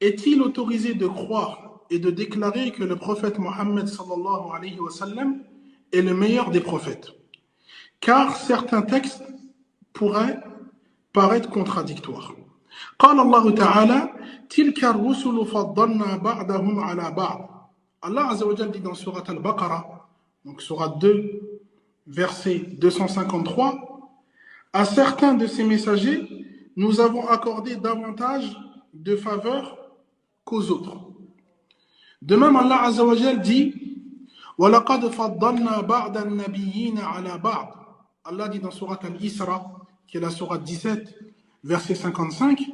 Est-il autorisé de croire et de déclarer que le prophète Mohammed sallallahu alayhi wa sallam est le meilleur des prophètes? Car certains textes pourraient paraître contradictoires. قال الله تعالى تلك الرسل فضلنا بعضهم على بعض. Allah Azza wa Jalla dit dans Surat Al-Baqarah, donc Surat 2, verset 253, à certains de ces messagers, nous avons accordé davantage de faveurs qu'aux autres. De même, Allah Azza wa Jalla dit وَلَقَدْ فَضَّلْنَا بَعْضَ النَّبِيِّينَ عَلَى بَعْضٍ. Allah dit dans Surat Al-Isra, qui est la Surat 17, verset 55,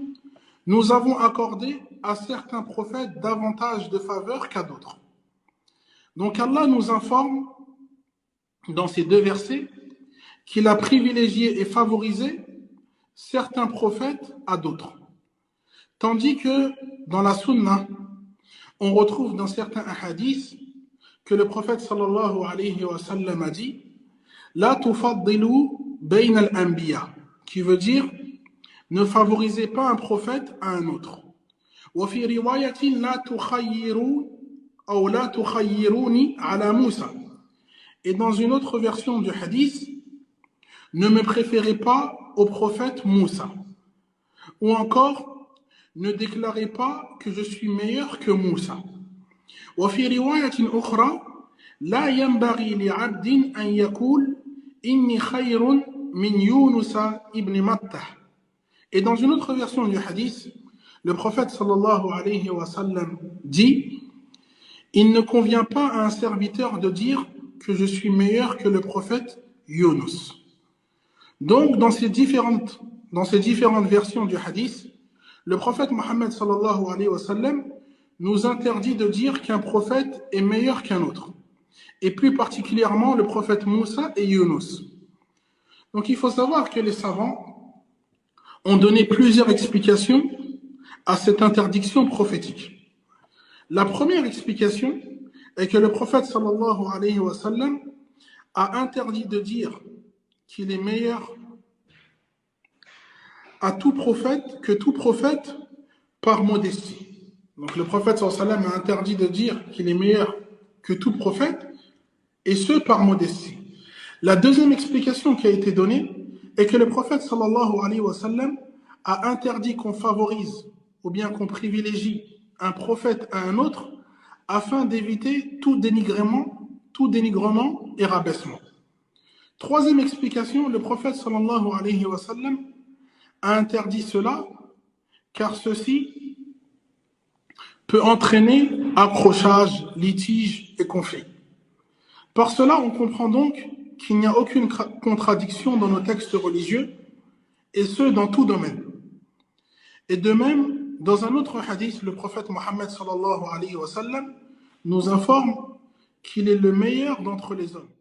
nous avons accordé à certains prophètes davantage de faveurs qu'à d'autres. Donc Allah nous informe dans ces deux versets qu'il a privilégié et favorisé certains prophètes à d'autres. Tandis que dans la Sunna, on retrouve dans certains hadiths que le prophète sallallahu alayhi wa sallam a dit La tufaddilu bayna al-anbiya, qui veut dire ne favorisez pas un prophète à un autre. Wa fi riwayatin la tukhayyiru ou la tukhayyiruni ala Musa. Et dans une autre version du hadith, ne me préférez pas au prophète Moussa. Ou encore, ne déclarez pas que je suis meilleur que Moussa. وفي رواية أخرى لا ينبغي لعبد أن يقول إني خير من يونس ابن متى. Et dans une autre version du hadith, le prophète sallallahu alayhi wa sallam dit il ne convient pas à un serviteur de dire que je suis meilleur que le prophète Yunus. Donc, dans ces différentes versions du hadith, le prophète Mohammed sallallahu alayhi wa sallam nous interdit de dire qu'un prophète est meilleur qu'un autre, et plus particulièrement le prophète Moussa et Yunus. Donc, il faut savoir que les savants ont donné plusieurs explications à cette interdiction prophétique. La première explication est que le prophète sallallahu alayhi wa sallam a interdit de dire qu'il est meilleur à tout prophète que tout prophète par modestie. Donc le prophète sallallahu alayhi wa sallam a interdit de dire qu'il est meilleur que tout prophète, et ce par modestie. La deuxième explication qui a été donnée est que le prophète sallallahu alayhi wa sallam a interdit qu'on favorise ou bien qu'on privilégie un prophète à un autre afin d'éviter tout dénigrement et rabaissement. Troisième explication, le prophète sallallahu alayhi wa sallam a interdit cela car ceci peut entraîner accrochage, litige et conflit. Par cela, on comprend donc qu'il n'y a aucune contradiction dans nos textes religieux, et ce, dans tout domaine. Et de même, dans un autre hadith, le prophète Mohammed sallallahu alayhi wa sallam nous informe qu'il est le meilleur d'entre les hommes.